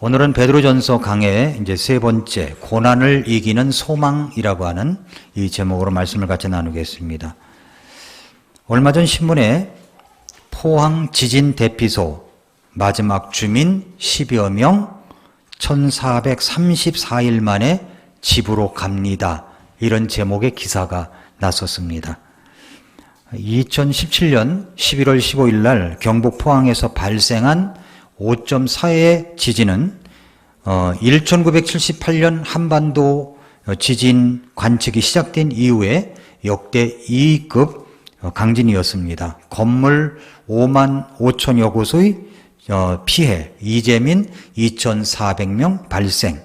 오늘은 베드로전서 강의 이제 세 번째, 고난을 이기는 소망이라고 하는 이 제목으로 말씀을 같이 나누겠습니다. 얼마 전 신문에 포항 지진 대피소 마지막 주민 10여 명 1434일 만에 집으로 갑니다. 이런 제목의 기사가 났었습니다. 2017년 11월 15일 날 경북 포항에서 발생한 5.4의 지진은 1978년 한반도 지진 관측이 시작된 이후에 역대 2급 강진이었습니다. 건물 5만 5천여 곳의 피해, 이재민 2,400명 발생.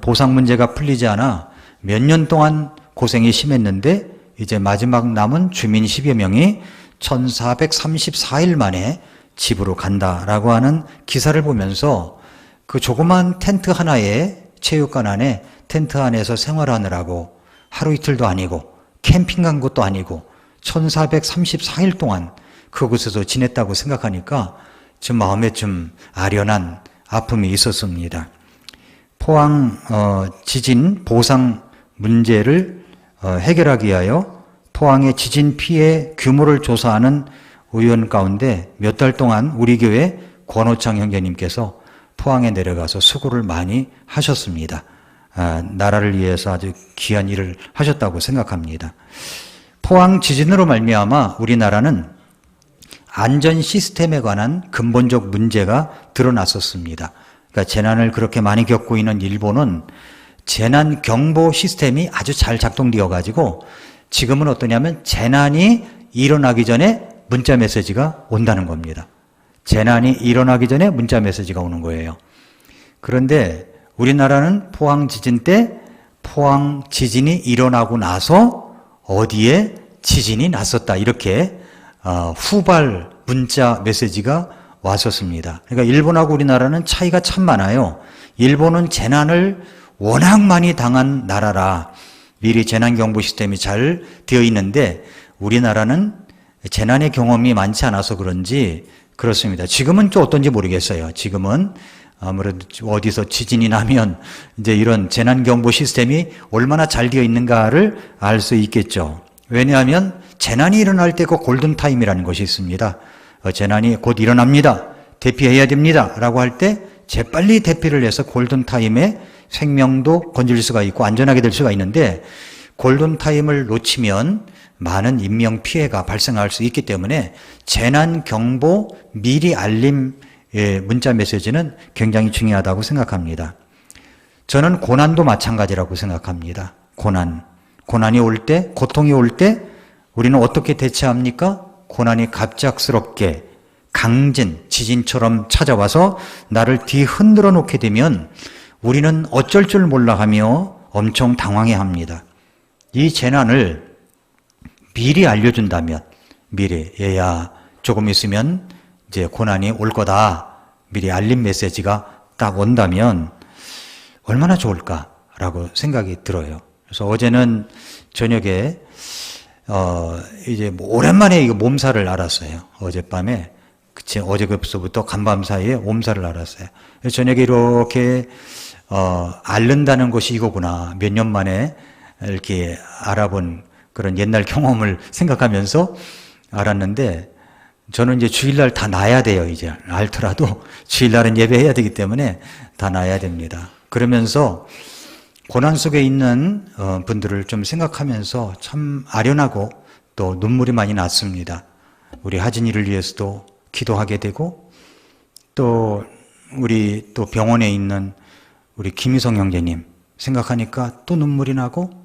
보상 문제가 풀리지 않아 몇 년 동안 고생이 심했는데 이제 마지막 남은 주민 10여 명이 1434일 만에 집으로 간다라고 하는 기사를 보면서 그 조그만 텐트 하나에 체육관 안에 텐트 안에서 생활하느라고 하루 이틀도 아니고 캠핑 간 것도 아니고 1434일 동안 그곳에서 지냈다고 생각하니까 좀 마음에 좀 아련한 아픔이 있었습니다. 포항 지진 보상 문제를 해결하기 위하여 포항의 지진 피해 규모를 조사하는 의원 가운데 몇 달 동안 우리 교회 권호창 형제님께서 포항에 내려가서 수고를 많이 하셨습니다. 나라를 위해서 아주 귀한 일을 하셨다고 생각합니다. 포항 지진으로 말미암아 우리나라는 안전 시스템에 관한 근본적 문제가 드러났었습니다. 그러니까 재난을 그렇게 많이 겪고 있는 일본은 재난 경보 시스템이 아주 잘 작동되어 가지고 지금은 어떠냐면 재난이 일어나기 전에 문자 메시지가 온다는 겁니다. 재난이 일어나기 전에 문자 메시지가 오는 거예요. 그런데 우리나라는 포항 지진 때 포항 지진이 일어나고 나서 어디에 지진이 났었다 이렇게 후발 문자 메시지가 왔었습니다. 그러니까 일본하고 우리나라는 차이가 참 많아요. 일본은 재난을 워낙 많이 당한 나라라 미리 재난경보 시스템이 잘 되어 있는데 우리나라는 재난의 경험이 많지 않아서 그런지 그렇습니다. 지금은 좀 어떤지 모르겠어요. 지금은 아무래도 어디서 지진이 나면 이제 이런 재난경보 시스템이 얼마나 잘 되어 있는가를 알 수 있겠죠. 왜냐하면 재난이 일어날 때 그 골든타임이라는 것이 있습니다. 재난이 곧 일어납니다. 대피해야 됩니다. 라고 할 때 재빨리 대피를 해서 골든타임에 생명도 건질 수가 있고 안전하게 될 수가 있는데 골든타임을 놓치면 많은 인명피해가 발생할 수 있기 때문에 재난경보 미리 알림 문자 메시지는 굉장히 중요하다고 생각합니다. 저는 고난도 마찬가지라고 생각합니다. 고난이 올 때, 고통이 올 때 우리는 어떻게 대처합니까? 고난이 갑작스럽게 강진, 지진처럼 찾아와서 나를 뒤흔들어 놓게 되면 우리는 어쩔 줄 몰라 하며 엄청 당황해 합니다. 이 재난을 미리 알려준다면, 미리, 얘야, 조금 있으면 이제 고난이 올 거다. 미리 알림 메시지가 딱 온다면 얼마나 좋을까라고 생각이 들어요. 그래서 어제는 저녁에, 이제 오랜만에 이거 몸살을 앓았어요. 어젯밤에. 어제부터 간밤 사이에 몸살을 앓았어요. 저녁에 이렇게, 앓는다는 것이 이거구나. 몇 년 만에 이렇게 알아본 그런 옛날 경험을 생각하면서 알았는데 저는 이제 주일날 다 놔야 돼요. 이제 앓더라도 주일날은 예배해야 되기 때문에 다 놔야 됩니다. 그러면서 고난 속에 있는 분들을 좀 생각하면서 참 아련하고 또 눈물이 많이 났습니다. 우리 하진이를 위해서도 기도하게 되고 또 우리 또 병원에 있는 우리 김희성 형제님 생각하니까 또 눈물이 나고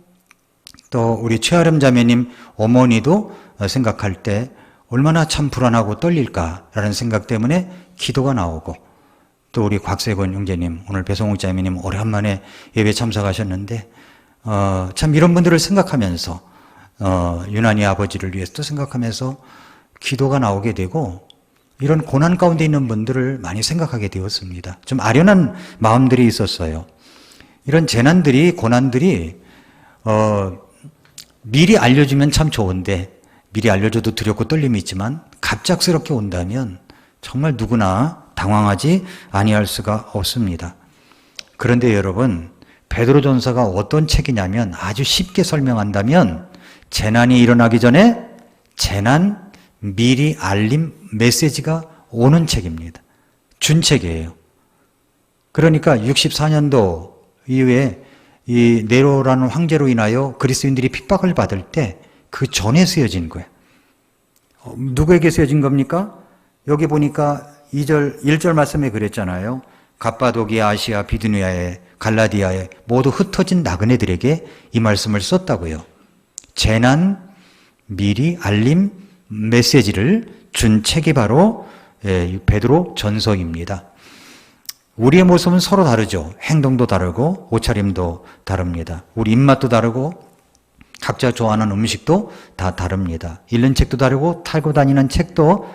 또 우리 최아름 자매님 어머니도 생각할 때 얼마나 참 불안하고 떨릴까라는 생각 때문에 기도가 나오고 또 우리 곽세권 형제님 오늘 배성욱 자매님 오랜만에 예배 참석하셨는데 참 이런 분들을 생각하면서 유난히 아버지를 위해서도 생각하면서 기도가 나오게 되고 이런 고난 가운데 있는 분들을 많이 생각하게 되었습니다. 좀 아련한 마음들이 있었어요. 이런 재난들이 고난들이 미리 알려주면 참 좋은데 미리 알려줘도 두렵고 떨림이 있지만 갑작스럽게 온다면 정말 누구나 당황하지 아니할 수가 없습니다. 그런데 여러분, 베드로전서가 어떤 책이냐면 아주 쉽게 설명한다면 재난이 일어나기 전에 재난 미리 알림 메시지가 오는 책입니다. 준책이에요. 그러니까 64년도 이후에 이 네로라는 황제로 인하여 그리스도인들이 핍박을 받을 때 그 전에 쓰여진 거예요. 누구에게 쓰여진 겁니까? 여기 보니까 1절 말씀에 그랬잖아요. 갑바도기아, 아시아, 비두니아에, 갈라디아에 모두 흩어진 나그네들에게 이 말씀을 썼다고요. 재난 미리 알림 메시지를 준 책이 바로 베드로 전서입니다. 우리의 모습은 서로 다르죠. 행동도 다르고 옷차림도 다릅니다. 우리 입맛도 다르고 각자 좋아하는 음식도 다 다릅니다. 읽는 책도 다르고 타고 다니는 차도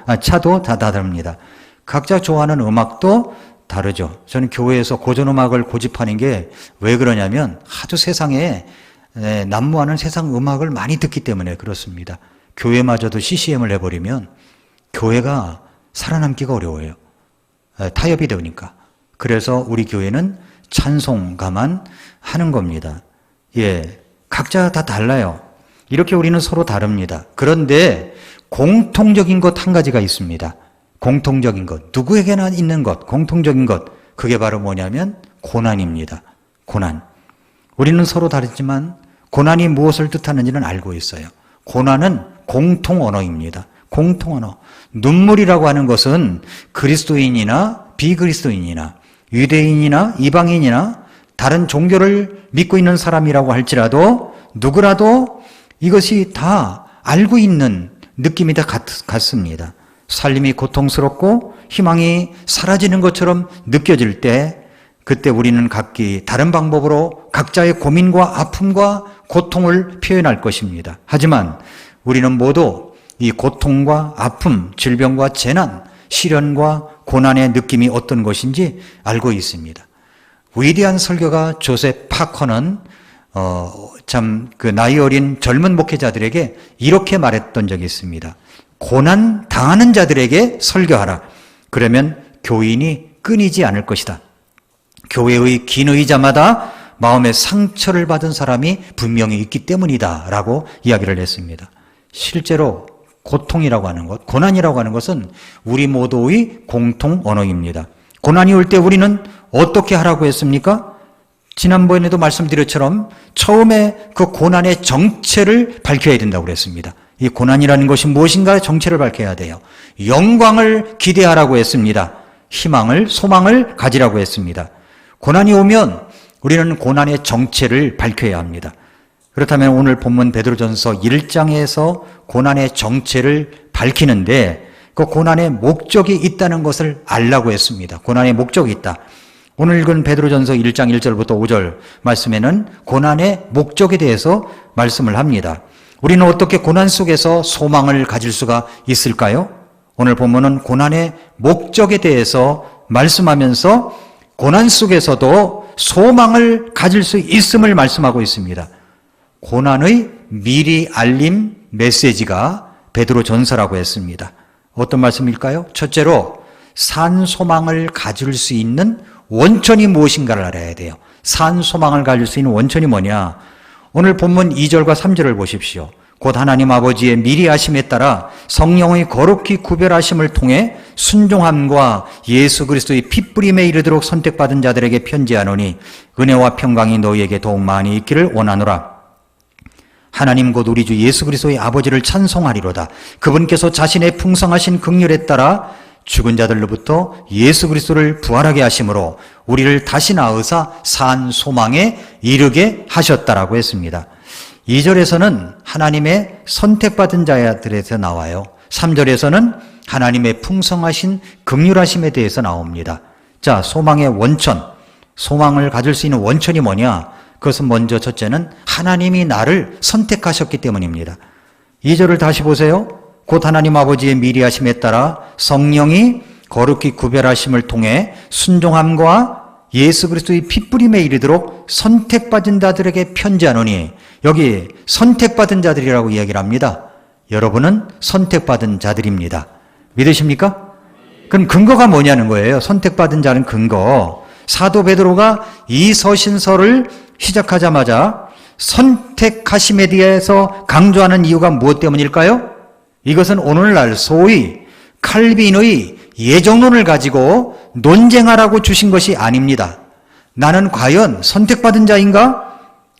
다 다릅니다. 각자 좋아하는 음악도 다르죠. 저는 교회에서 고전음악을 고집하는 게 왜 그러냐면 하도 세상에 난무하는 세상 음악을 많이 듣기 때문에 그렇습니다. 교회마저도 CCM을 해버리면 교회가 살아남기가 어려워요. 타협이 되니까. 그래서 우리 교회는 찬송가만 하는 겁니다. 각자 다 달라요. 이렇게 우리는 서로 다릅니다. 그런데 공통적인 것 한 가지가 있습니다. 공통적인 것, 누구에게나 있는 것, 공통적인 것, 그게 바로 뭐냐면 고난입니다. 고난. 우리는 서로 다르지만 고난이 무엇을 뜻하는지는 알고 있어요. 고난은 공통 언어입니다. 공통 언어. 눈물이라고 하는 것은 그리스도인이나 비그리스도인이나 유대인이나 이방인이나 다른 종교를 믿고 있는 사람이라고 할지라도 누구라도 이것이 다 알고 있는 느낌이 다 같습니다. 살림이 고통스럽고 희망이 사라지는 것처럼 느껴질 때 그때 우리는 각기 다른 방법으로 각자의 고민과 아픔과 고통을 표현할 것입니다. 하지만 우리는 모두 이 고통과 아픔, 질병과 재난, 시련과 고난의 느낌이 어떤 것인지 알고 있습니다. 위대한 설교가 조셉 파커는 나이 어린 젊은 목회자들에게 이렇게 말했던 적이 있습니다. 고난 당하는 자들에게 설교하라. 그러면 교인이 끊이지 않을 것이다. 교회의 긴 의자마다 마음의 상처를 받은 사람이 분명히 있기 때문이다 라고 이야기를 했습니다. 실제로 고통이라고 하는 것, 고난이라고 하는 것은 우리 모두의 공통 언어입니다. 고난이 올 때 우리는 어떻게 하라고 했습니까? 지난번에도 말씀드렸처럼 처음에 그 고난의 정체를 밝혀야 된다고 그랬습니다. 이 고난이라는 것이 무엇인가 정체를 밝혀야 돼요. 영광을 기대하라고 했습니다. 희망을, 소망을 가지라고 했습니다. 고난이 오면 우리는 고난의 정체를 밝혀야 합니다. 그렇다면 오늘 본문 베드로전서 1장에서 고난의 정체를 밝히는데 그 고난의 목적이 있다는 것을 알라고 했습니다. 고난의 목적이 있다. 오늘 읽은 베드로전서 1장 1절부터 5절 말씀에는 고난의 목적에 대해서 말씀을 합니다. 우리는 어떻게 고난 속에서 소망을 가질 수가 있을까요? 오늘 본문은 고난의 목적에 대해서 말씀하면서 고난 속에서도 소망을 가질 수 있음을 말씀하고 있습니다. 고난의 미리 알림 메시지가 베드로전서라고 했습니다. 어떤 말씀일까요? 첫째로 산 소망을 가질 수 있는 원천이 무엇인가를 알아야 돼요. 산 소망을 가질 수 있는 원천이 뭐냐? 오늘 본문 2절과 3절을 보십시오. 곧 하나님 아버지의 미리 하심에 따라 성령의 거룩히 구별하심을 통해 순종함과 예수 그리스도의 핏부림에 이르도록 선택받은 자들에게 편지하노니 은혜와 평강이 너희에게 더욱 많이 있기를 원하노라. 하나님 곧 우리 주 예수 그리스도의 아버지를 찬송하리로다. 그분께서 자신의 풍성하신 긍휼에 따라 죽은 자들로부터 예수 그리스도를 부활하게 하심으로 우리를 다시 낳으사 산 소망에 이르게 하셨다라고 했습니다. 2절에서는 하나님의 선택받은 자들에서 나와요. 3절에서는 하나님의 풍성하신 긍휼하심에 대해서 나옵니다. 자, 소망의 원천, 소망을 가질 수 있는 원천이 뭐냐? 그것은 먼저 첫째는 하나님이 나를 선택하셨기 때문입니다. 2절을 다시 보세요. 곧 하나님 아버지의 미리 하심에 따라 성령이 거룩히 구별하심을 통해 순종함과 예수 그리스도의 핏부림에 이르도록 선택받은 자들에게 편지하노니, 여기 선택받은 자들이라고 이야기를 합니다. 여러분은 선택받은 자들입니다. 믿으십니까? 그럼 근거가 뭐냐는 거예요. 선택받은 자는 근거. 사도 베드로가 이 서신서를 시작하자마자 선택하심에 대해서 강조하는 이유가 무엇 때문일까요? 이것은 오늘날 소위 칼빈의 예정론을 가지고 논쟁하라고 주신 것이 아닙니다. 나는 과연 선택받은 자인가?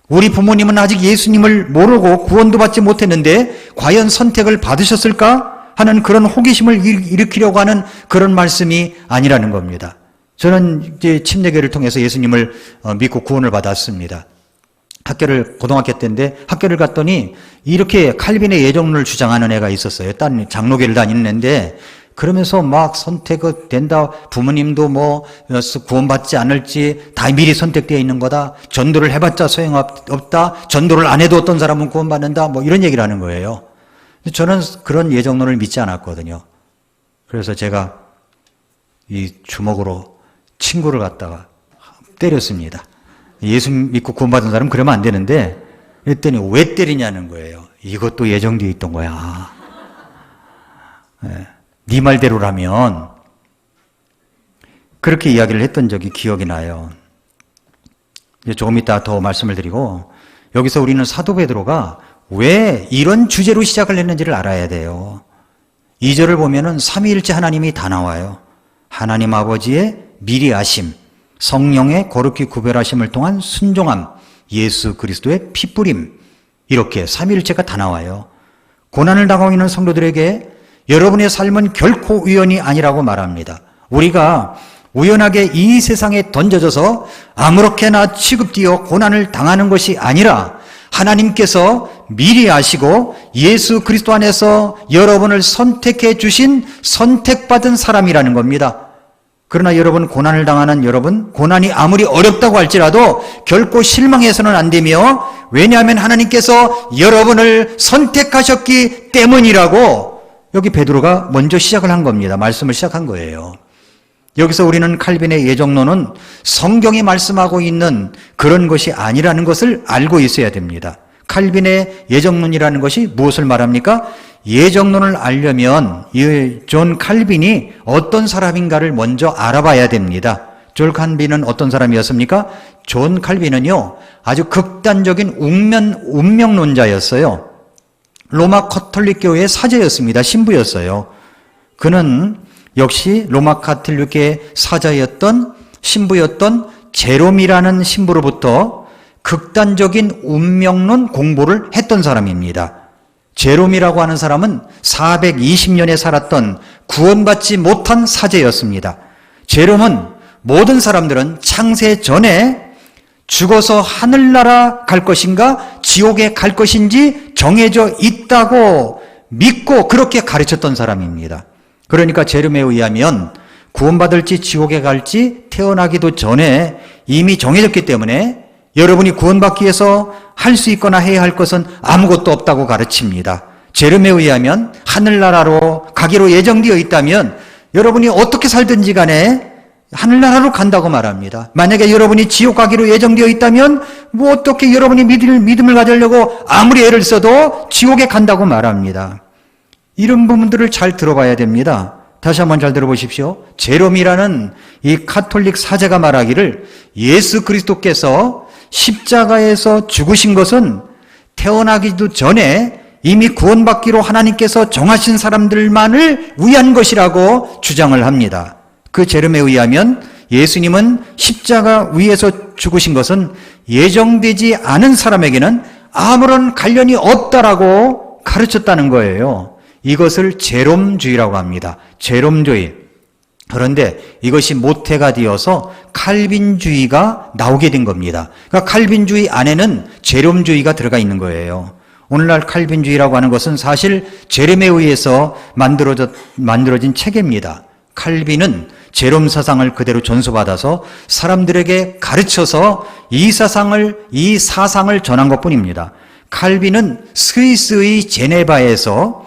우리 부모님은 아직 예수님을 모르고 구원도 받지 못했는데 과연 선택을 받으셨을까? 하는 그런 호기심을 일으키려고 하는 그런 말씀이 아니라는 겁니다. 저는 이제 침례교를 통해서 예수님을 믿고 구원을 받았습니다. 고등학교 때인데 학교를 갔더니 이렇게 칼빈의 예정론을 주장하는 애가 있었어요. 딴 장로교를 다니는 애인데 그러면서 막 선택된다. 부모님도 뭐 구원받지 않을지 다 미리 선택되어 있는 거다. 전도를 해봤자 소용없다. 전도를 안 해도 어떤 사람은 구원받는다. 뭐 이런 얘기를 하는 거예요. 저는 그런 예정론을 믿지 않았거든요. 그래서 제가 이 주먹으로 친구를 갖다가 때렸습니다. 예수 믿고 구원받은 사람은 그러면 안 되는데 그랬더니 왜 때리냐는 거예요. 이것도 예정되어 있던 거야. 네 말대로라면 그렇게 이야기를 했던 적이 기억이 나요. 조금 이따 더 말씀을 드리고 여기서 우리는 사도 베드로가 왜 이런 주제로 시작을 했는지를 알아야 돼요. 2절을 보면은 삼위일체 하나님이 다 나와요. 하나님 아버지의 미리 아심, 성령의 거룩히 구별하심을 통한 순종함, 예수 그리스도의 피뿌림, 이렇게 삼위일체가 다 나와요. 고난을 당하고 있는 성도들에게 여러분의 삶은 결코 우연이 아니라고 말합니다. 우리가 우연하게 이 세상에 던져져서 아무렇게나 취급되어 고난을 당하는 것이 아니라 하나님께서 미리 아시고 예수 그리스도 안에서 여러분을 선택해 주신 선택받은 사람이라는 겁니다. 그러나 여러분, 고난을 당하는 여러분, 고난이 아무리 어렵다고 할지라도 결코 실망해서는 안 되며, 왜냐하면 하나님께서 여러분을 선택하셨기 때문이라고 여기 베드로가 먼저 시작을 한 겁니다. 말씀을 시작한 거예요. 여기서 우리는 칼빈의 예정론은 성경이 말씀하고 있는 그런 것이 아니라는 것을 알고 있어야 됩니다. 칼빈의 예정론이라는 것이 무엇을 말합니까? 예정론을 알려면 이 존 칼빈이 어떤 사람인가를 먼저 알아봐야 됩니다. 존 칼빈은 어떤 사람이었습니까? 존 칼빈은요, 아주 극단적인 운명론자였어요. 로마 카톨릭 교회의 사제였습니다. 신부였어요. 그는 역시 로마 카톨릭의 사자였던 신부였던 제롬이라는 신부로부터 극단적인 운명론 공부를 했던 사람입니다. 제롬이라고 하는 사람은 420년에 살았던 구원받지 못한 사제였습니다. 제롬은 모든 사람들은 창세 전에 죽어서 하늘나라 갈 것인가 지옥에 갈 것인지 정해져 있다고 믿고 그렇게 가르쳤던 사람입니다. 그러니까 제롬에 의하면 구원받을지 지옥에 갈지 태어나기도 전에 이미 정해졌기 때문에 여러분이 구원받기 위해서 할 수 있거나 해야 할 것은 아무것도 없다고 가르칩니다. 제롬에 의하면 하늘나라로 가기로 예정되어 있다면 여러분이 어떻게 살든지 간에 하늘나라로 간다고 말합니다. 만약에 여러분이 지옥 가기로 예정되어 있다면 뭐 어떻게 여러분이 믿음을 가지려고 아무리 애를 써도 지옥에 간다고 말합니다. 이런 부분들을 잘 들어봐야 됩니다. 다시 한번 잘 들어보십시오. 제롬이라는 이 카톨릭 사제가 말하기를 예수 그리스도께서 십자가에서 죽으신 것은 태어나기도 전에 이미 구원받기로 하나님께서 정하신 사람들만을 위한 것이라고 주장을 합니다. 그 제롬에 의하면 예수님은 십자가 위에서 죽으신 것은 예정되지 않은 사람에게는 아무런 관련이 없다라고 가르쳤다는 거예요. 이것을 제롬주의라고 합니다. 제롬주의. 그런데 이것이 모태가 되어서 칼빈주의가 나오게 된 겁니다. 그러니까 칼빈주의 안에는 제롬주의가 들어가 있는 거예요. 오늘날 칼빈주의라고 하는 것은 사실 제롬에 의해서 만들어진 체계입니다. 칼빈은 제롬 사상을 그대로 전수받아서 사람들에게 가르쳐서 이 사상을 전한 것뿐입니다. 칼빈은 스위스의 제네바에서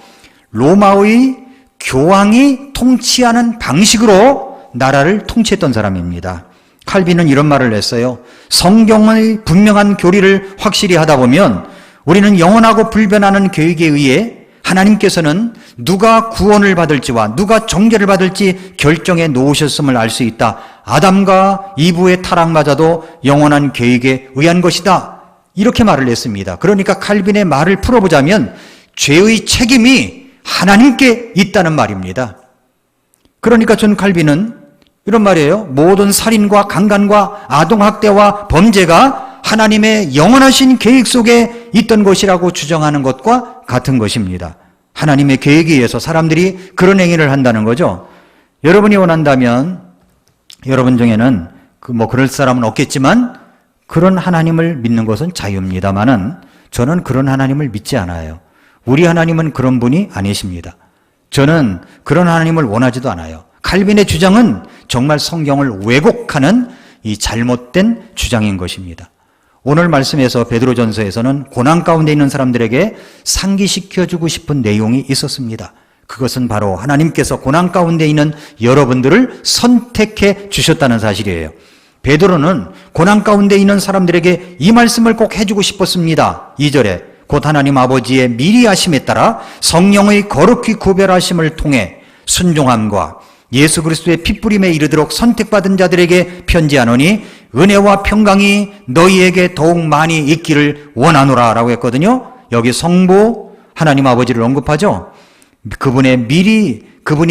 로마의 교황이 통치하는 방식으로 나라를 통치했던 사람입니다. 칼빈은 이런 말을 했어요. 성경의 분명한 교리를 확실히 하다 보면 우리는 영원하고 불변하는 교육에 의해 하나님께서는 누가 구원을 받을지와 누가 정죄를 받을지 결정해 놓으셨음을 알 수 있다. 아담과 이브의 타락마저도 영원한 계획에 의한 것이다. 이렇게 말을 했습니다. 그러니까 칼빈의 말을 풀어보자면 죄의 책임이 하나님께 있다는 말입니다. 그러니까 존 칼빈은 이런 말이에요. 모든 살인과 강간과 아동학대와 범죄가 하나님의 영원하신 계획 속에 있던 것이라고 주장하는 것과 같은 것입니다. 하나님의 계획에 의해서 사람들이 그런 행위를 한다는 거죠. 여러분이 원한다면 여러분 중에는 그럴 사람은 없겠지만 그런 하나님을 믿는 것은 자유입니다만은 저는 그런 하나님을 믿지 않아요. 우리 하나님은 그런 분이 아니십니다. 저는 그런 하나님을 원하지도 않아요. 칼빈의 주장은 정말 성경을 왜곡하는 이 잘못된 주장인 것입니다. 오늘 말씀에서 베드로전서에서는 고난 가운데 있는 사람들에게 상기시켜주고 싶은 내용이 있었습니다. 그것은 바로 하나님께서 고난 가운데 있는 여러분들을 선택해 주셨다는 사실이에요. 베드로는 고난 가운데 있는 사람들에게 이 말씀을 꼭 해주고 싶었습니다. 2절에 곧 하나님 아버지의 미리 하심에 따라 성령의 거룩히 구별하심을 통해 순종함과 예수 그리스도의 핏부림에 이르도록 선택받은 자들에게 편지하노니 은혜와 평강이 너희에게 더욱 많이 있기를 원하노라 라고 했거든요. 여기 성부 하나님 아버지를 언급하죠. 그분이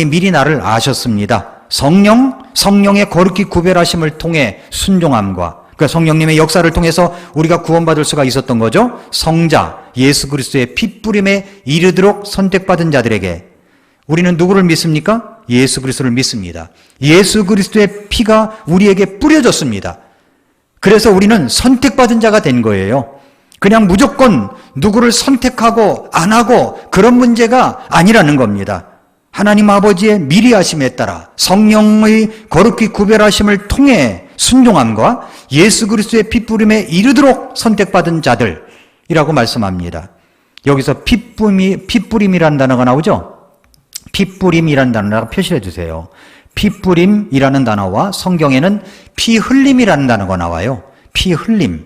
미리 나를 아셨습니다. 성령의 거룩히 구별하심을 통해 순종함과 그러니까 성령님의 역사를 통해서 우리가 구원받을 수가 있었던 거죠. 성자 예수 그리스도의 핏부림에 이르도록 선택받은 자들에게 우리는 누구를 믿습니까? 예수 그리스도를 믿습니다. 예수 그리스도의 피가 우리에게 뿌려졌습니다. 그래서 우리는 선택받은 자가 된 거예요. 그냥 무조건 누구를 선택하고 안 하고 그런 문제가 아니라는 겁니다. 하나님 아버지의 미리 하심에 따라 성령의 거룩히 구별하심을 통해 순종함과 예수 그리스도의 핏부림에 이르도록 선택받은 자들이라고 말씀합니다. 여기서 핏부림이라는 단어가 나오죠? 핏부림이라는 단어를 표시해 주세요. 핏부림이라는 단어와 성경에는 피흘림이라는 단어가 나와요. 피흘림.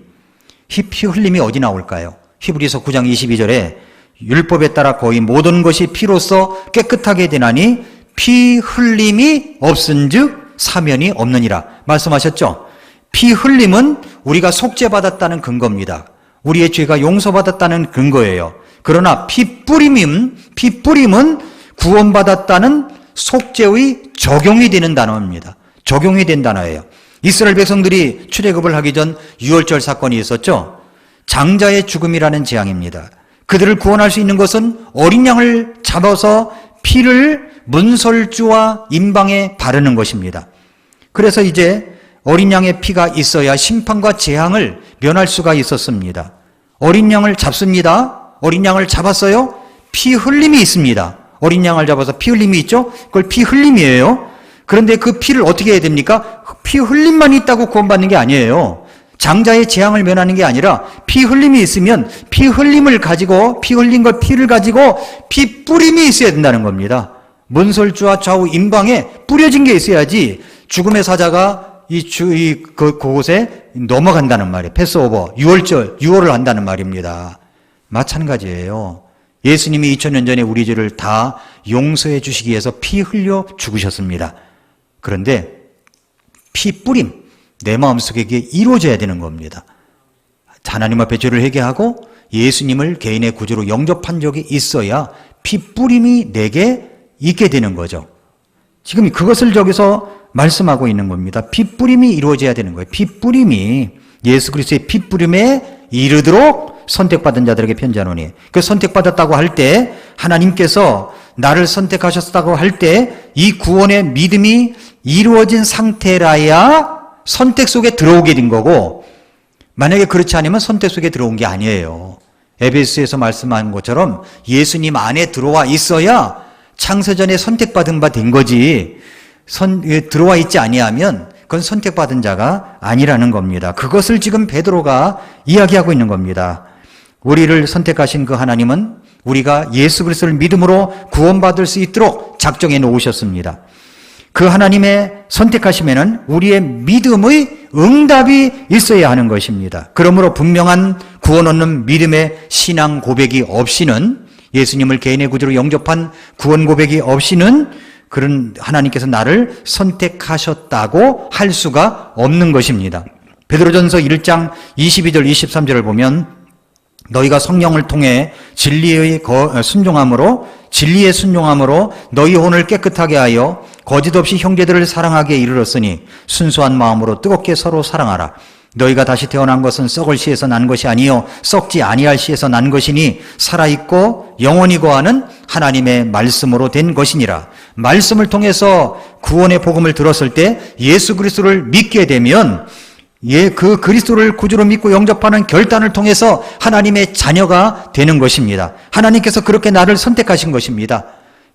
피흘림이 어디 나올까요? 히브리서 9장 22절에 율법에 따라 거의 모든 것이 피로써 깨끗하게 되나니 피 흘림이 없은즉 사면이 없느니라 말씀하셨죠. 피 흘림은 우리가 속죄받았다는 근거입니다. 우리의 죄가 용서받았다는 근거예요. 그러나 피 뿌림은 구원받았다는 속죄의 적용이 되는 단어입니다. 적용이 된 단어예요. 이스라엘 백성들이 출애굽을 하기 전 유월절 사건이 있었죠. 장자의 죽음이라는 재앙입니다. 그들을 구원할 수 있는 것은 어린 양을 잡아서 피를 문설주와 임방에 바르는 것입니다. 그래서 이제 어린 양의 피가 있어야 심판과 재앙을 면할 수가 있었습니다. 어린 양을 잡습니다. 어린 양을 잡았어요. 피 흘림이 있습니다. 어린 양을 잡아서 피 흘림이 있죠. 그걸 피 흘림이에요. 그런데 그 피를 어떻게 해야 됩니까? 피 흘림만 있다고 구원받는 게 아니에요. 장자의 재앙을 면하는 게 아니라 피 흘림이 있으면 피 흘림을 가지고 피 흘린 걸 피를 가지고 피 뿌림이 있어야 된다는 겁니다. 문설주와 좌우 임방에 뿌려진 게 있어야지 죽음의 사자가 그곳에 넘어간다는 말이에요. 패스오버, 유월을 한다는 말입니다. 마찬가지예요. 예수님이 2000년 전에 우리 죄를 다 용서해 주시기 위해서 피 흘려 죽으셨습니다. 그런데 피 뿌림, 내 마음속에 이게 이루어져야 되는 겁니다. 하나님 앞에 죄를 회개하고 예수님을 개인의 구주로 영접한 적이 있어야 피 뿌림이 내게 있게 되는 거죠. 지금 그것을 저기서 말씀하고 있는 겁니다. 피 뿌림이 이루어져야 되는 거예요. 피 뿌림이 예수 그리스도의 피 뿌림에 이르도록 선택받은 자들에게 편지하노니 그 선택받았다고 할 때 하나님께서 나를 선택하셨다고 할 때 이 구원의 믿음이 이루어진 상태라야 선택 속에 들어오게 된 거고 만약에 그렇지 않으면 선택 속에 들어온 게 아니에요. 에베소에서 말씀한 것처럼 예수님 안에 들어와 있어야 창세전에 선택받은 바 된 거지 들어와 있지 아니하면 그건 선택받은 자가 아니라는 겁니다. 그것을 지금 베드로가 이야기하고 있는 겁니다. 우리를 선택하신 그 하나님은 우리가 예수 그리스도를 믿음으로 구원받을 수 있도록 작정해 놓으셨습니다. 그 하나님의 선택하심에는 우리의 믿음의 응답이 있어야 하는 것입니다. 그러므로 분명한 구원 얻는 믿음의 신앙 고백이 없이는 예수님을 개인의 구주로 영접한 구원 고백이 없이는 그런 하나님께서 나를 선택하셨다고 할 수가 없는 것입니다. 베드로전서 1장 22절 23절을 보면 너희가 성령을 통해 진리의 순종함으로 너희 혼을 깨끗하게 하여 거짓 없이 형제들을 사랑하기에 이르렀으니 순수한 마음으로 뜨겁게 서로 사랑하라. 너희가 다시 태어난 것은 썩을 씨에서 난 것이 아니요 썩지 아니할 씨에서 난 것이니 살아있고 영원히 거하는 하나님의 말씀으로 된 것이니라. 말씀을 통해서 구원의 복음을 들었을 때 예수 그리스도를 믿게 되면 그 그리스도를 구주로 믿고 영접하는 결단을 통해서 하나님의 자녀가 되는 것입니다. 하나님께서 그렇게 나를 선택하신 것입니다.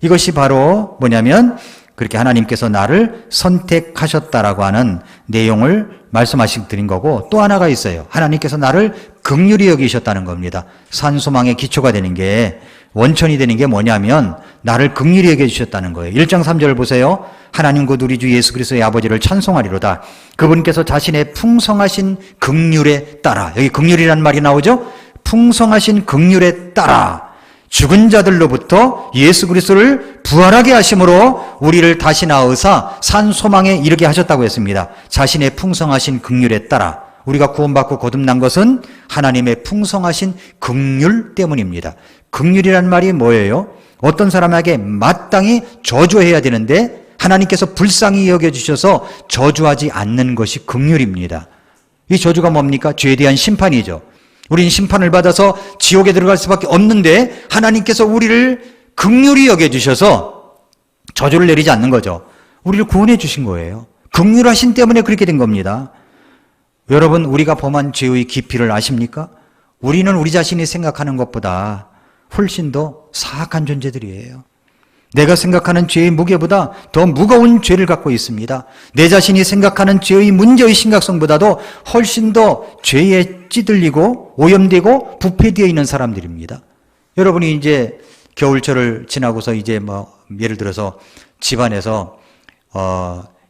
이것이 바로 뭐냐면 그렇게 하나님께서 나를 선택하셨다라고 하는 내용을 말씀하신 드린 거고, 또 하나가 있어요. 하나님께서 나를 긍휼히 여기셨다는 겁니다. 산소망의 기초가 되는 게, 원천이 되는 게 뭐냐면 나를 긍휼히 여겨 주셨다는 거예요. 1장 3절을 보세요. 하나님 곧 우리 주 예수 그리스도의 아버지를 찬송하리로다. 그분께서 자신의 풍성하신 긍휼에 따라, 여기 긍휼이라는 말이 나오죠. 풍성하신 긍휼에 따라 죽은 자들로부터 예수 그리스도를 부활하게 하심으로 우리를 다시 낳으사 산 소망에 이르게 하셨다고 했습니다. 자신의 풍성하신 긍휼에 따라 우리가 구원받고 거듭난 것은 하나님의 풍성하신 긍휼 때문입니다. 긍휼이란 말이 뭐예요? 어떤 사람에게 마땅히 저주해야 되는데 하나님께서 불쌍히 여겨주셔서 저주하지 않는 것이 긍휼입니다. 이 저주가 뭡니까? 죄에 대한 심판이죠. 우린 심판을 받아서 지옥에 들어갈 수밖에 없는데 하나님께서 우리를 긍휼히 여겨주셔서 저주를 내리지 않는 거죠. 우리를 구원해 주신 거예요. 긍휼하신 때문에 그렇게 된 겁니다. 여러분, 우리가 범한 죄의 깊이를 아십니까? 우리는 우리 자신이 생각하는 것보다 훨씬 더 사악한 존재들이에요. 내가 생각하는 죄의 무게보다 더 무거운 죄를 갖고 있습니다. 내 자신이 생각하는 죄의 문제의 심각성보다도 훨씬 더 죄에 찌들리고 오염되고 부패되어 있는 사람들입니다. 여러분이 이제 겨울철을 지나고서 이제 예를 들어서 집안에서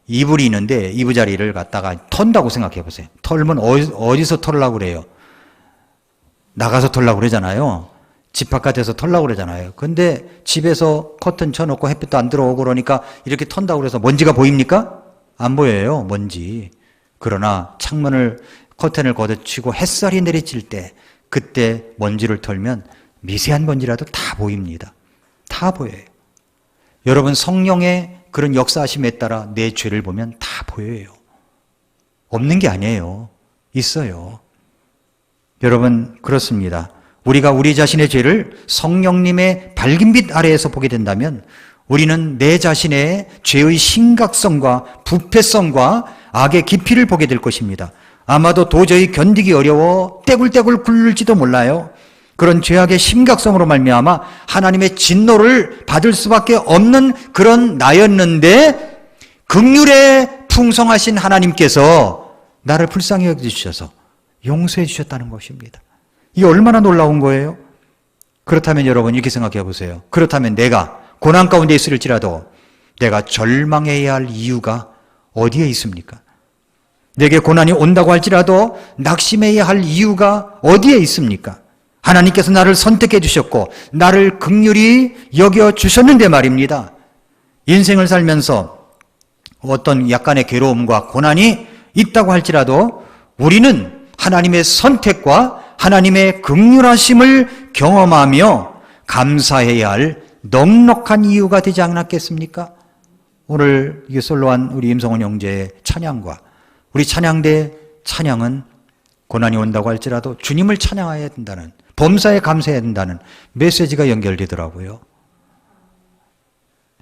이불이 있는데 이부자리를 갖다가 턴다고 생각해 보세요. 털면 어디서 털으려고 그래요? 나가서 털려고 그러잖아요. 집 바깥에서 털려고 그러잖아요. 근데 집에서 커튼 쳐놓고 햇빛도 안 들어오고 그러니까 이렇게 턴다고 그래서 먼지가 보입니까? 안 보여요, 먼지. 그러나 창문을, 커튼을 걷어치고 햇살이 내리칠 때 그때 먼지를 털면 미세한 먼지라도 다 보입니다. 다 보여요. 여러분, 성령의 그런 역사하심에 따라 내 죄를 보면 다 보여요. 없는 게 아니에요. 있어요. 여러분, 그렇습니다. 우리가 우리 자신의 죄를 성령님의 밝은 빛 아래에서 보게 된다면 우리는 내 자신의 죄의 심각성과 부패성과 악의 깊이를 보게 될 것입니다. 아마도 도저히 견디기 어려워 떼굴떼굴 굴릴지도 몰라요. 그런 죄악의 심각성으로 말미암아 하나님의 진노를 받을 수밖에 없는 그런 나였는데 긍휼에 풍성하신 하나님께서 나를 불쌍히 여겨주셔서 용서해 주셨다는 것입니다. 이게 얼마나 놀라운 거예요? 그렇다면 여러분 이렇게 생각해 보세요. 그렇다면 내가 고난 가운데 있을지라도 내가 절망해야 할 이유가 어디에 있습니까? 내게 고난이 온다고 할지라도 낙심해야 할 이유가 어디에 있습니까? 하나님께서 나를 선택해 주셨고 나를 긍휼히 여겨 주셨는데 말입니다. 인생을 살면서 어떤 약간의 괴로움과 고난이 있다고 할지라도 우리는 하나님의 선택과 하나님의 긍휼하심을 경험하며 감사해야 할 넉넉한 이유가 되지 않았겠습니까? 오늘 이게 솔로한 우리 임성원 형제의 찬양과 우리 찬양대 찬양은 고난이 온다고 할지라도 주님을 찬양해야 된다는, 범사에 감사해야 된다는 메시지가 연결되더라고요.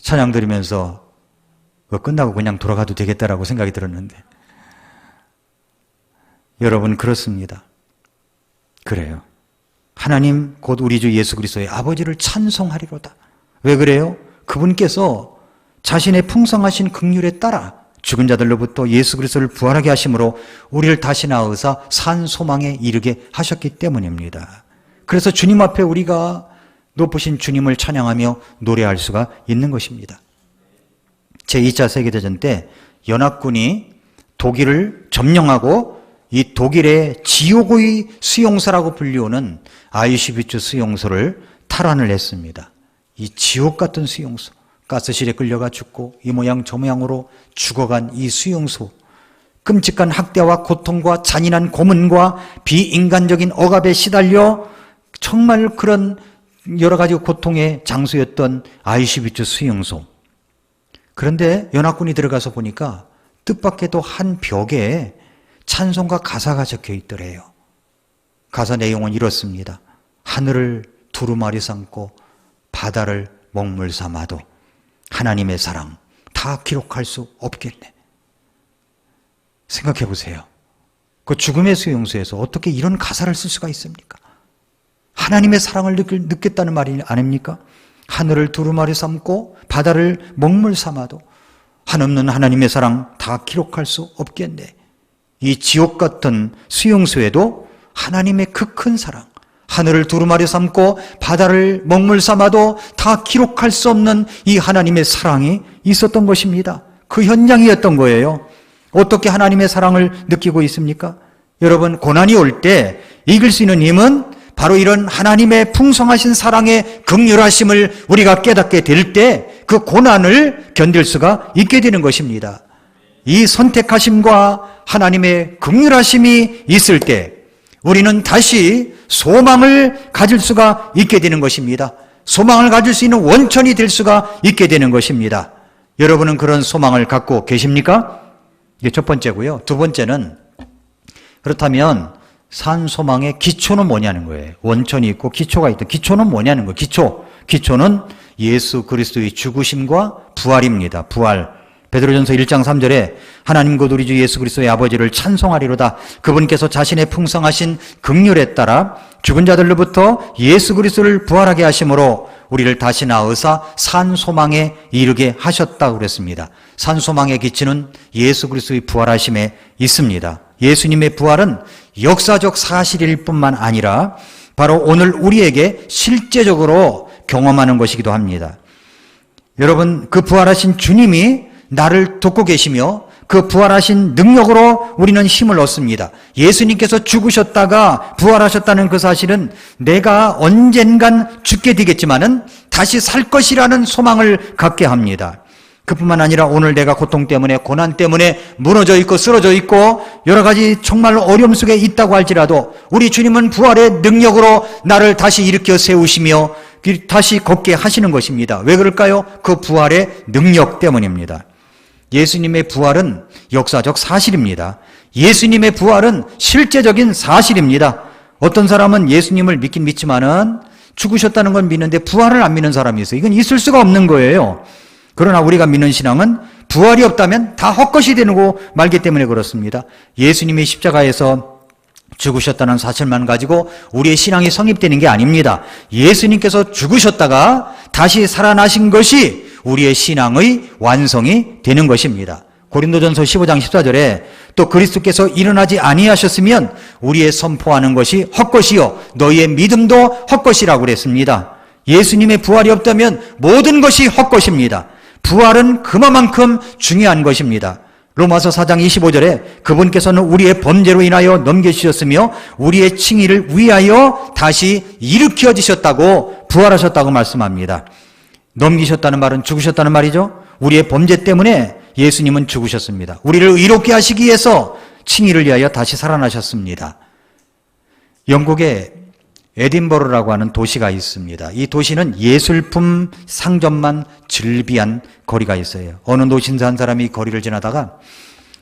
찬양 들으면서 끝나고 그냥 돌아가도 되겠다라고 생각이 들었는데 여러분, 그렇습니다. 그래요. 하나님 곧 우리 주 예수 그리스도의 아버지를 찬송하리로다. 왜 그래요? 그분께서 자신의 풍성하신 긍휼에 따라 죽은 자들로부터 예수 그리스도를 부활하게 하심으로 우리를 다시 낳으사 산 소망에 이르게 하셨기 때문입니다. 그래서 주님 앞에 우리가 높으신 주님을 찬양하며 노래할 수가 있는 것입니다. 제2차 세계대전 때 연합군이 독일을 점령하고 이 독일의 지옥의 수용소라고 불리우는 아우슈비츠 수용소를 탈환을 했습니다. 이 지옥 같은 수용소, 가스실에 끌려가 죽고 이 모양 저 모양으로 죽어간 이 수용소, 끔찍한 학대와 고통과 잔인한 고문과 비인간적인 억압에 시달려 정말 그런 여러 가지 고통의 장소였던 아우슈비츠 수용소. 그런데 연합군이 들어가서 보니까 뜻밖에도 한 벽에 찬송가 가사가 적혀 있더래요. 가사 내용은 이렇습니다. 하늘을 두루마리 삼고 바다를 먹물 삼아도 하나님의 사랑 다 기록할 수 없겠네. 생각해 보세요. 그 죽음의 수용소에서 어떻게 이런 가사를 쓸 수가 있습니까? 하나님의 사랑을 느꼈다는 말이 아닙니까? 하늘을 두루마리 삼고 바다를 먹물 삼아도 한없는 하나님의 사랑 다 기록할 수 없겠네. 이 지옥 같은 수용소에도 하나님의 그 큰 사랑, 하늘을 두루마리 삼고 바다를 먹물 삼아도 다 기록할 수 없는 이 하나님의 사랑이 있었던 것입니다. 그 현장이었던 거예요. 어떻게 하나님의 사랑을 느끼고 있습니까? 여러분, 고난이 올 때 이길 수 있는 힘은 바로 이런 하나님의 풍성하신 사랑의 긍휼하심을 우리가 깨닫게 될 때 그 고난을 견딜 수가 있게 되는 것입니다. 이 선택하심과 하나님의 긍휼하심이 있을 때 우리는 다시 소망을 가질 수가 있게 되는 것입니다. 소망을 가질 수 있는 원천이 될 수가 있게 되는 것입니다. 여러분은 그런 소망을 갖고 계십니까? 이게 첫 번째고요. 두 번째는, 그렇다면 산 소망의 기초는 뭐냐는 거예요. 원천이 있고 기초가 있다. 기초는 뭐냐는 거예요. 기초는 예수 그리스도의 죽으심과 부활입니다. 부활. 베드로전서 1장 3절에 하나님 곧 우리 주 예수 그리스도의 아버지를 찬송하리로다. 그분께서 자신의 풍성하신 긍휼에 따라 죽은 자들로부터 예수 그리스도를 부활하게 하심으로 우리를 다시 낳으사 산 소망에 이르게 하셨다고 그랬습니다. 산 소망의 기초는 예수 그리스도의 부활하심에 있습니다. 예수님의 부활은 역사적 사실일 뿐만 아니라 바로 오늘 우리에게 실제적으로 경험하는 것이기도 합니다. 여러분, 그 부활하신 주님이 나를 돕고 계시며 그 부활하신 능력으로 우리는 힘을 얻습니다. 예수님께서 죽으셨다가 부활하셨다는 그 사실은 내가 언젠간 죽게 되겠지만은 다시 살 것이라는 소망을 갖게 합니다. 그뿐만 아니라 오늘 내가 고통 때문에, 고난 때문에 무너져 있고 쓰러져 있고 여러 가지 정말 어려움 속에 있다고 할지라도 우리 주님은 부활의 능력으로 나를 다시 일으켜 세우시며 다시 걷게 하시는 것입니다. 왜 그럴까요? 그 부활의 능력 때문입니다. 예수님의 부활은 역사적 사실입니다. 예수님의 부활은 실제적인 사실입니다. 어떤 사람은 예수님을 믿긴 믿지만은 죽으셨다는 건 믿는데 부활을 안 믿는 사람이 있어요. 이건 있을 수가 없는 거예요. 그러나 우리가 믿는 신앙은 부활이 없다면 다 헛것이 되고 말기 때문에 그렇습니다. 예수님이 십자가에서 죽으셨다는 사실만 가지고 우리의 신앙이 성립되는 게 아닙니다. 예수님께서 죽으셨다가 다시 살아나신 것이 우리의 신앙의 완성이 되는 것입니다. 고린도전서 15장 14절에 또 그리스도께서 일어나지 아니하셨으면 우리의 선포하는 것이 헛것이요 너희의 믿음도 헛것이라고 그랬습니다. 예수님의 부활이 없다면 모든 것이 헛것입니다. 부활은 그만큼 중요한 것입니다. 로마서 4장 25절에 그분께서는 우리의 범죄로 인하여 넘겨주셨으며 우리의 칭의를 위하여 다시 일으켜지셨다고 부활하셨다고 말씀합니다. 넘기셨다는 말은 죽으셨다는 말이죠. 우리의 범죄 때문에 예수님은 죽으셨습니다. 우리를 의롭게 하시기 위해서 칭의를 위하여 다시 살아나셨습니다. 영국에 에딘버러라고 하는 도시가 있습니다. 이 도시는 예술품 상점만 즐비한 거리가 있어요. 어느 노신사 한 사람이 거리를 지나다가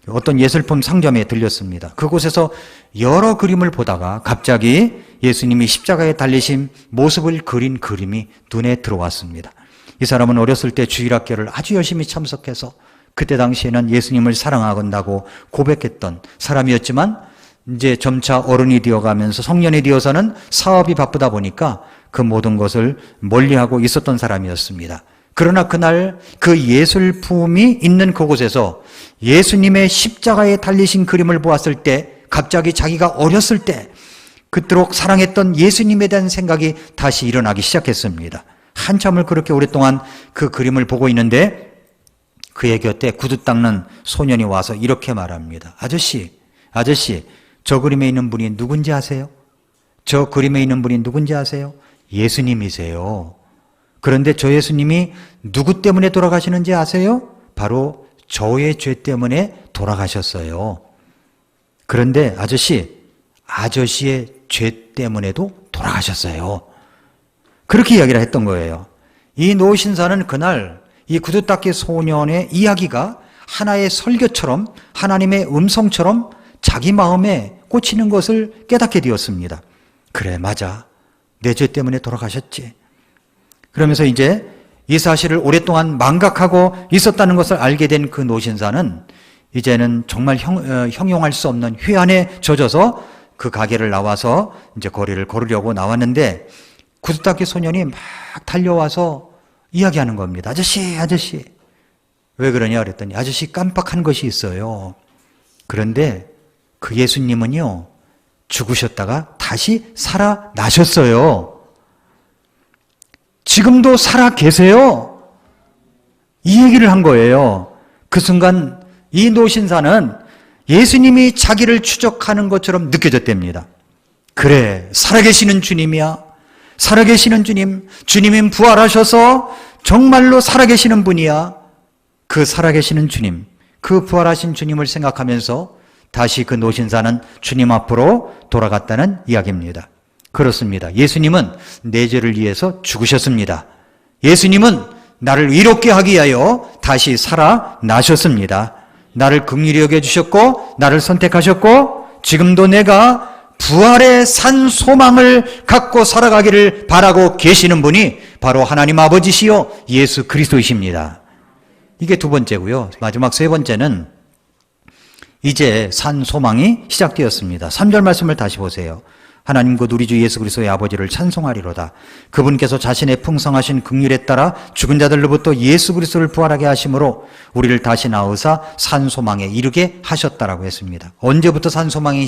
어떤 예술품 상점에 들렸습니다. 그곳에서 여러 그림을 보다가 갑자기 예수님이 십자가에 달리신 모습을 그린 그림이 눈에 들어왔습니다. 이 사람은 어렸을 때 주일학교를 아주 열심히 참석해서 그때 당시에는 예수님을 사랑한다고 고백했던 사람이었지만 이제 점차 어른이 되어가면서 성년이 되어서는 사업이 바쁘다 보니까 그 모든 것을 멀리하고 있었던 사람이었습니다. 그러나 그날 그 예술품이 있는 그곳에서 예수님의 십자가에 달리신 그림을 보았을 때 갑자기 자기가 어렸을 때 그토록 사랑했던 예수님에 대한 생각이 다시 일어나기 시작했습니다. 한참을 그렇게 오랫동안 그 그림을 보고 있는데 그의 곁에 구두 닦는 소년이 와서 이렇게 말합니다. 아저씨, 저 그림에 있는 분이 누군지 아세요? 저 그림에 있는 분이 누군지 아세요? 예수님이세요. 그런데 저 예수님이 누구 때문에 돌아가시는지 아세요? 바로 저의 죄 때문에 돌아가셨어요. 그런데 아저씨의 죄 때문에도 돌아가셨어요. 그렇게 이야기를 했던 거예요. 이 노신사는 그날 이 구두 닦기 소년의 이야기가 하나의 설교처럼, 하나님의 음성처럼 자기 마음에 꽂히는 것을 깨닫게 되었습니다. 그래, 맞아. 내 죄 때문에 돌아가셨지. 그러면서 이제 이 사실을 오랫동안 망각하고 있었다는 것을 알게 된 그 노신사는 이제는 정말 형용할 수 없는 회한에 젖어서 그 가게를 나와서 이제 거리를 걸으려고 나왔는데 구두 닦기 소년이 막 달려와서 이야기하는 겁니다. 아저씨. 왜 그러냐 그랬더니 아저씨 깜빡한 것이 있어요. 그런데 그 예수님은요, 죽으셨다가 다시 살아나셨어요. 지금도 살아 계세요. 이 얘기를 한 거예요. 그 순간 이 노신사는 예수님이 자기를 추적하는 것처럼 느껴졌답니다. 그래, 살아계시는 주님이야. 살아계시는 주님, 주님은 부활하셔서 정말로 살아계시는 분이야. 그 살아계시는 주님, 그 부활하신 주님을 생각하면서 다시 그 노신사는 주님 앞으로 돌아갔다는 이야기입니다. 그렇습니다. 예수님은 내 죄를 위해서 죽으셨습니다. 예수님은 나를 의롭게 하기 위하여 다시 살아나셨습니다. 나를 긍휼히 여겨주셨고 나를 선택하셨고 지금도 내가 부활의 산 소망을 갖고 살아가기를 바라고 계시는 분이 바로 하나님 아버지시요 예수 그리스도이십니다. 이게 두 번째고요. 마지막 세 번째는 이제 산 소망이 시작되었습니다. 3절 말씀을 다시 보세요. 하나님 곧 우리 주 예수 그리스도의 아버지를 찬송하리로다. 그분께서 자신의 풍성하신 긍휼에 따라 죽은 자들로부터 예수 그리스도를 부활하게 하심으로 우리를 다시 낳으사 산 소망에 이르게 하셨다라고 했습니다. 언제부터 산 소망이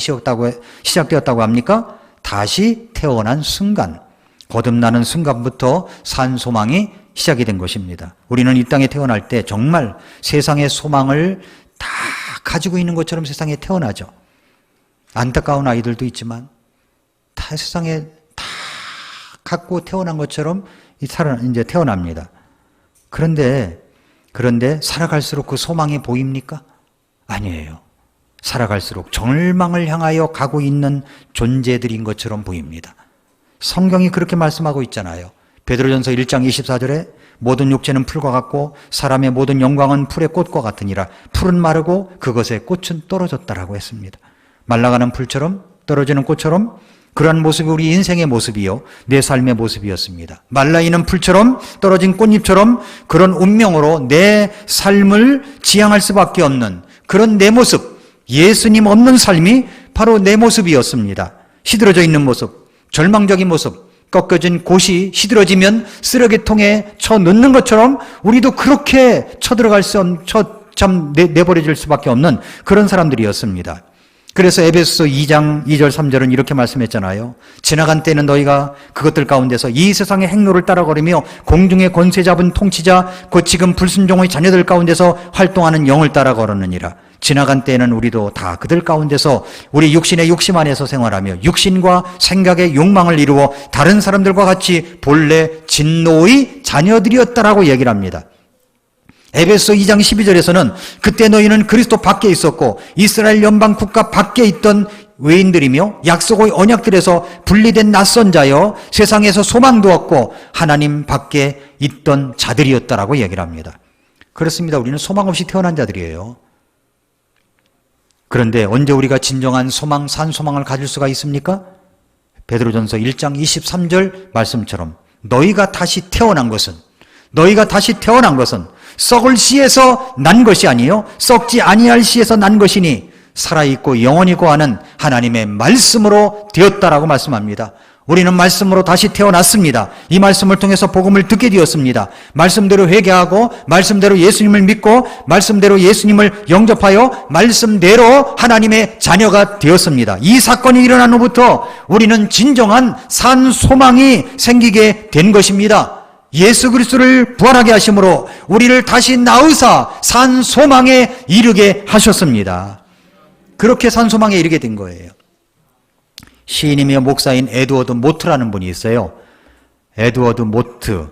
시작되었다고 합니까? 다시 태어난 순간, 거듭나는 순간부터 산 소망이 시작이 된 것입니다. 우리는 이 땅에 태어날 때 정말 세상의 소망을 다 가지고 있는 것처럼 세상에 태어나죠. 안타까운 아이들도 있지만 다 세상에 다 갖고 태어난 것처럼 이제 태어납니다. 그런데 살아갈수록 그 소망이 보입니까? 아니에요. 살아갈수록 절망을 향하여 가고 있는 존재들인 것처럼 보입니다. 성경이 그렇게 말씀하고 있잖아요. 베드로전서 1장 24절에 모든 육체는 풀과 같고 사람의 모든 영광은 풀의 꽃과 같으니라. 풀은 마르고 그것의 꽃은 떨어졌다라고 했습니다. 말라가는 풀처럼 떨어지는 꽃처럼 그러한 모습이 우리 인생의 모습이요 내 삶의 모습이었습니다. 말라있는 풀처럼 떨어진 꽃잎처럼 그런 운명으로 내 삶을 지향할 수밖에 없는 그런 내 모습, 예수님 없는 삶이 바로 내 모습이었습니다. 시들어져 있는 모습, 절망적인 모습, 꺾여진 곳이 시들어지면 쓰레기통에 쳐넣는 것처럼 우리도 그렇게 내버려질 수밖에 없는 그런 사람들이었습니다. 그래서 에베소서 2장 2절 3절은 이렇게 말씀했잖아요. 지나간 때는 너희가 그것들 가운데서 이 세상의 행로를 따라거리며 공중의 권세 잡은 통치자 곧 지금 불순종의 자녀들 가운데서 활동하는 영을 따라 걸었느니라. 지나간 때에는 우리도 다 그들 가운데서 우리 육신의 욕심 안에서 생활하며 육신과 생각의 욕망을 이루어 다른 사람들과 같이 본래 진노의 자녀들이었다라고 얘기를 합니다. 에베소 2장 12절에서는 그때 너희는 그리스도 밖에 있었고 이스라엘 연방 국가 밖에 있던 외인들이며 약속의 언약들에서 분리된 낯선 자여 세상에서 소망도 없고 하나님 밖에 있던 자들이었다라고 얘기를 합니다. 그렇습니다. 우리는 소망 없이 태어난 자들이에요. 그런데 언제 우리가 진정한 소망, 산 소망을 가질 수가 있습니까? 베드로전서 1장 23절 말씀처럼 너희가 다시 태어난 것은 썩을 씨에서 난 것이 아니요 썩지 아니할 씨에서 난 것이니 살아있고 영원히 거하는 하나님의 말씀으로 되었다라고 말씀합니다. 우리는 말씀으로 다시 태어났습니다. 이 말씀을 통해서 복음을 듣게 되었습니다. 말씀대로 회개하고 말씀대로 예수님을 믿고 말씀대로 예수님을 영접하여 말씀대로 하나님의 자녀가 되었습니다. 이 사건이 일어난 후부터 우리는 진정한 산 소망이 생기게 된 것입니다. 예수 그리스도를 부활하게 하심으로 우리를 다시 낳으사 산 소망에 이르게 하셨습니다. 그렇게 산 소망에 이르게 된 거예요. 시인이며 목사인 에드워드 모트라는 분이 있어요. 에드워드 모트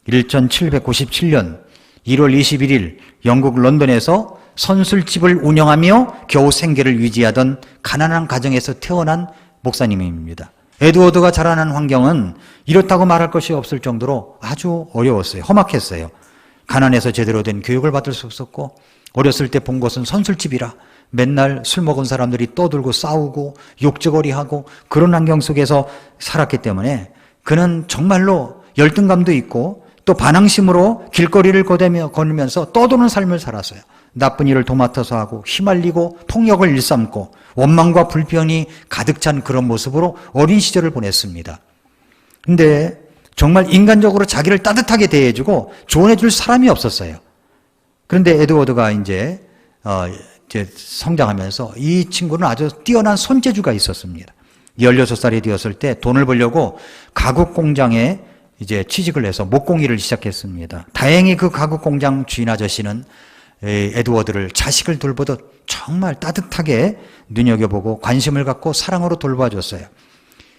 1797년 1월 21일 영국 런던에서 선술집을 운영하며 겨우 생계를 유지하던 가난한 가정에서 태어난 목사님입니다. 에드워드가 자라난 환경은 이렇다고 말할 것이 없을 정도로 아주 어려웠어요. 험악했어요. 가난해서 제대로 된 교육을 받을 수 없었고, 어렸을 때 본 것은 선술집이라 맨날 술 먹은 사람들이 떠들고 싸우고 욕저거리하고 그런 환경 속에서 살았기 때문에 그는 정말로 열등감도 있고 또 반항심으로 길거리를 걸으면서 떠도는 삶을 살았어요. 나쁜 일을 도맡아서 하고 휘말리고 폭력을 일삼고 원망과 불평이 가득 찬 그런 모습으로 어린 시절을 보냈습니다. 근데 정말 인간적으로 자기를 따뜻하게 대해주고 조언해줄 사람이 없었어요. 그런데 에드워드가 이제 성장하면서 이 친구는 아주 뛰어난 손재주가 있었습니다. 16살이 되었을 때 돈을 벌려고 가구 공장에 이제 취직을 해서 목공일을 시작했습니다. 다행히 그 가구 공장 주인 아저씨는 에드워드를 자식을 돌보듯 정말 따뜻하게 눈여겨보고 관심을 갖고 사랑으로 돌봐줬어요.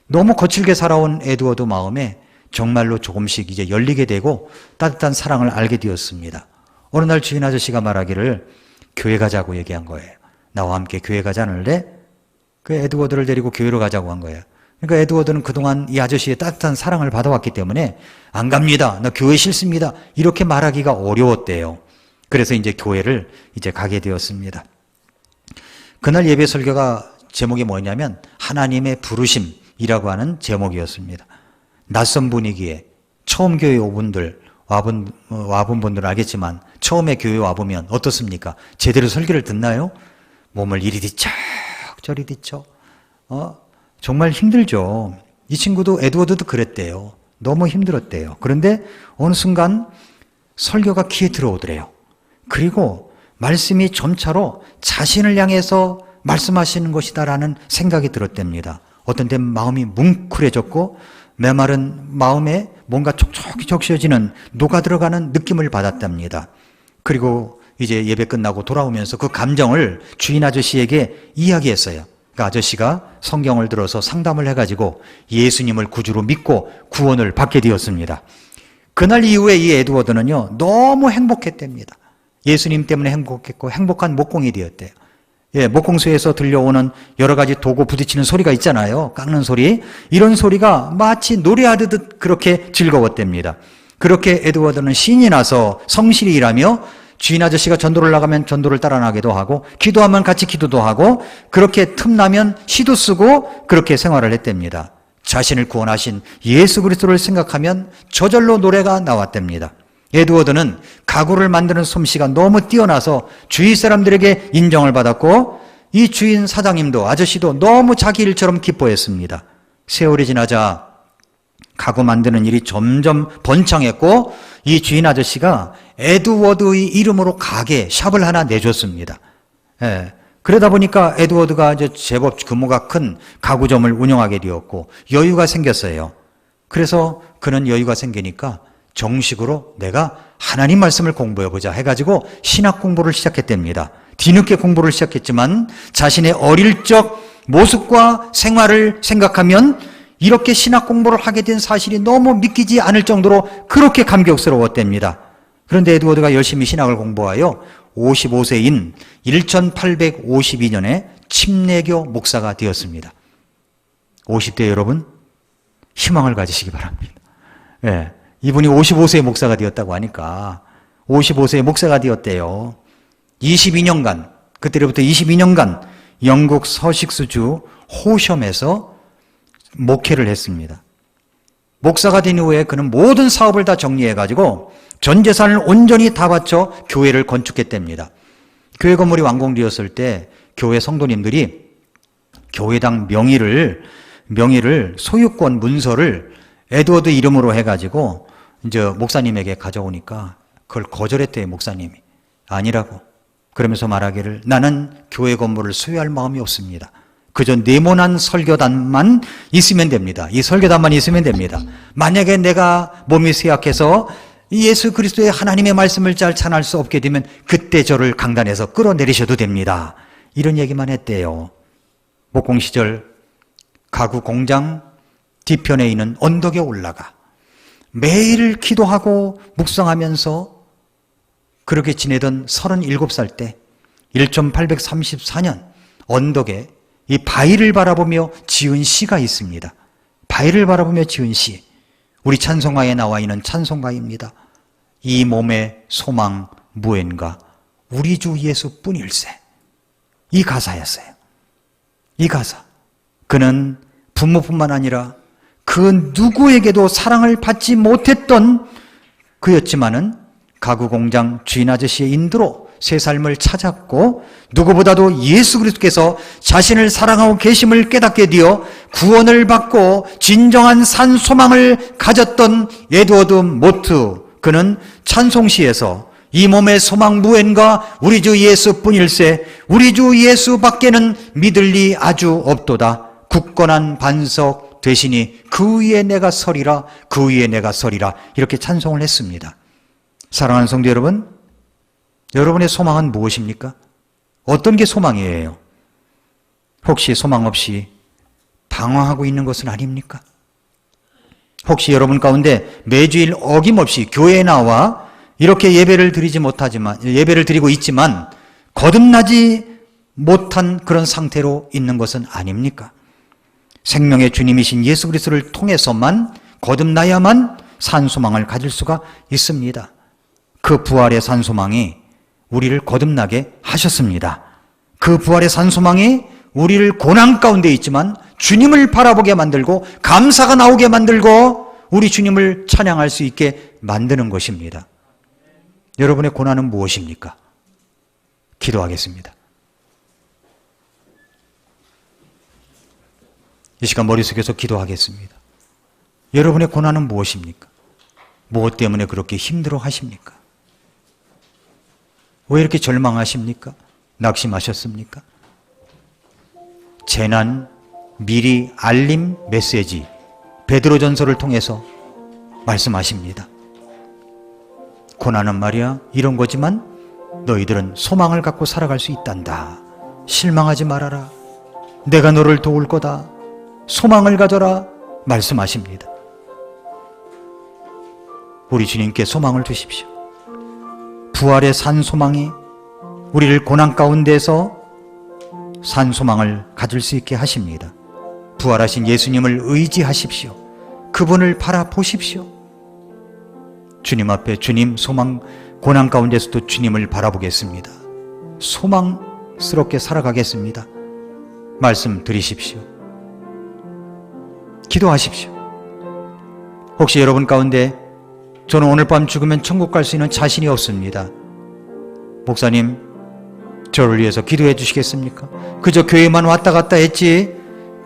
너무 거칠게 살아온 에드워드 마음에 정말로 조금씩 이제 열리게 되고 따뜻한 사랑을 알게 되었습니다. 어느 날 주인 아저씨가 말하기를 교회 가자고 얘기한 거예요. 나와 함께 교회 가지 않을래? 그 에드워드를 데리고 교회로 가자고 한 거예요. 그러니까 에드워드는 그동안 이 아저씨의 따뜻한 사랑을 받아왔기 때문에 안 갑니다. 나 교회 싫습니다. 이렇게 말하기가 어려웠대요. 그래서 이제 교회를 이제 가게 되었습니다. 그날 예배 설교가 제목이 뭐냐면 하나님의 부르심이라고 하는 제목이었습니다. 낯선 분위기에 처음 교회 와본 분들은 알겠지만 처음에 교회 와보면 어떻습니까? 제대로 설교를 듣나요? 몸을 이리 뒤척 저리 뒤척 정말 힘들죠. 이 친구도 에드워드도 그랬대요. 너무 힘들었대요. 그런데 어느 순간 설교가 귀에 들어오더래요. 그리고 말씀이 점차로 자신을 향해서 말씀하시는 것이다라는 생각이 들었답니다. 어떤 때 마음이 뭉클해졌고 메마른 마음에 뭔가 촉촉이 적셔지는 녹아들어가는 느낌을 받았답니다. 그리고 이제 예배 끝나고 돌아오면서 그 감정을 주인 아저씨에게 이야기했어요. 그 아저씨가 성경을 들어서 상담을 해가지고 예수님을 구주로 믿고 구원을 받게 되었습니다. 그날 이후에 이 에드워드는요 너무 행복했답니다. 예수님 때문에 행복했고 행복한 목공이 되었대요. 목공소에서 들려오는 여러 가지 도구 부딪히는 소리가 있잖아요. 깎는 소리. 이런 소리가 마치 노래하듯 그렇게 즐거웠답니다. 그렇게 에드워드는 신이 나서 성실히 일하며 주인 아저씨가 전도를 나가면 전도를 따라 나기도 하고 기도하면 같이 기도도 하고 그렇게 틈나면 시도 쓰고 그렇게 생활을 했답니다. 자신을 구원하신 예수 그리스도를 생각하면 저절로 노래가 나왔답니다. 에드워드는 가구를 만드는 솜씨가 너무 뛰어나서 주위 사람들에게 인정을 받았고 이 주인 사장님도 아저씨도 너무 자기 일처럼 기뻐했습니다. 세월이 지나자 가구 만드는 일이 점점 번창했고 이 주인 아저씨가 에드워드의 이름으로 가게 샵을 하나 내줬습니다. 그러다 보니까 에드워드가 이제 제법 규모가 큰 가구점을 운영하게 되었고 여유가 생겼어요. 그래서 그는 여유가 생기니까 정식으로 내가 하나님 말씀을 공부해보자 해가지고 신학 공부를 시작했답니다. 뒤늦게 공부를 시작했지만 자신의 어릴 적 모습과 생활을 생각하면 이렇게 신학 공부를 하게 된 사실이 너무 믿기지 않을 정도로 그렇게 감격스러웠답니다. 그런데 에드워드가 열심히 신학을 공부하여 55세인 1852년에 침례교 목사가 되었습니다. 50대 여러분 희망을 가지시기 바랍니다. 이분이 55세의 목사가 되었다고 하니까 55세의 목사가 되었대요. 22년간 그때로부터 22년간 영국 서식수주 호섬에서 목회를 했습니다. 목사가 된 후에 그는 모든 사업을 다 정리해가지고 전 재산을 온전히 다 바쳐 교회를 건축했답니다. 교회 건물이 완공되었을 때 교회 성도님들이 교회당 명의를 소유권 문서를 에드워드 이름으로 해가지고 이제 목사님에게 가져오니까 그걸 거절했대요. 목사님이 아니라고 그러면서 말하기를 나는 교회 건물을 소유할 마음이 없습니다. 그저 네모난 설교단만 있으면 됩니다. 이 설교단만 있으면 됩니다. 만약에 내가 몸이 쇠약해서 예수 그리스도의 하나님의 말씀을 잘 전할 수 없게 되면 그때 저를 강단에서 끌어내리셔도 됩니다. 이런 얘기만 했대요. 목공 시절 가구 공장 뒤편에 있는 언덕에 올라가 매일 기도하고 묵상하면서 그렇게 지내던 37살 때 1834년 언덕에 이 바위를 바라보며 지은 시가 있습니다. 바위를 바라보며 지은 시, 우리 찬송가에 나와 있는 찬송가입니다. 이 몸의 소망 무엔가 우리 주 예수뿐일세. 이 가사였어요. 이 가사. 그는 부모뿐만 아니라 그 누구에게도 사랑을 받지 못했던 그였지만은 가구 공장 주인 아저씨의 인도로 새 삶을 찾았고 누구보다도 예수 그리스도께서 자신을 사랑하고 계심을 깨닫게 되어 구원을 받고 진정한 산 소망을 가졌던 에드워드 모트, 그는 찬송시에서 이 몸의 소망 무엔가 우리 주 예수뿐일세. 우리 주 예수밖에는 믿을 리 아주 없도다. 굳건한 반석 되시니 그 위에 내가 서리라, 그 위에 내가 서리라. 이렇게 찬송을 했습니다. 사랑하는 성도 여러분, 여러분의 소망은 무엇입니까? 어떤 게 소망이에요? 혹시 소망 없이 방황하고 있는 것은 아닙니까? 혹시 여러분 가운데 매주일 어김없이 교회에 나와 이렇게 예배를 드리고 있지만 거듭나지 못한 그런 상태로 있는 것은 아닙니까? 생명의 주님이신 예수 그리스도를 통해서만 거듭나야만 산소망을 가질 수가 있습니다. 그 부활의 산소망이 우리를 거듭나게 하셨습니다. 그 부활의 산소망이 우리를 고난 가운데 있지만 주님을 바라보게 만들고 감사가 나오게 만들고 우리 주님을 찬양할 수 있게 만드는 것입니다. 여러분의 고난은 무엇입니까? 기도하겠습니다. 이 시간 머릿속에서 기도하겠습니다. 여러분의 고난은 무엇입니까? 무엇 때문에 그렇게 힘들어 하십니까? 왜 이렇게 절망하십니까? 낙심하셨습니까? 재난 미리 알림 메시지 베드로전서를 통해서 말씀하십니다. 고난은 말이야 이런 거지만 너희들은 소망을 갖고 살아갈 수 있단다. 실망하지 말아라. 내가 너를 도울 거다. 소망을 가져라 말씀하십니다. 우리 주님께 소망을 주십시오. 부활의 산소망이 우리를 고난 가운데서 산소망을 가질 수 있게 하십니다. 부활하신 예수님을 의지하십시오. 그분을 바라보십시오. 주님 앞에 주님 소망, 고난 가운데서도 주님을 바라보겠습니다. 소망스럽게 살아가겠습니다. 말씀 드리십시오. 기도하십시오. 혹시 여러분 가운데 저는 오늘 밤 죽으면 천국 갈 수 있는 자신이 없습니다. 목사님, 저를 위해서 기도해 주시겠습니까? 그저 교회만 왔다 갔다 했지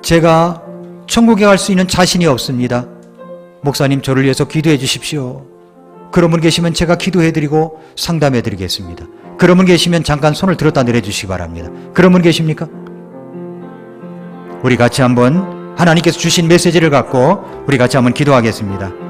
제가 천국에 갈 수 있는 자신이 없습니다. 목사님, 저를 위해서 기도해 주십시오. 그런 분 계시면 제가 기도해 드리고 상담해 드리겠습니다. 그런 분 계시면 잠깐 손을 들었다 내려 주시기 바랍니다. 그런 분 계십니까? 우리 같이 한번 하나님께서 주신 메시지를 갖고 우리 같이 한번 기도하겠습니다.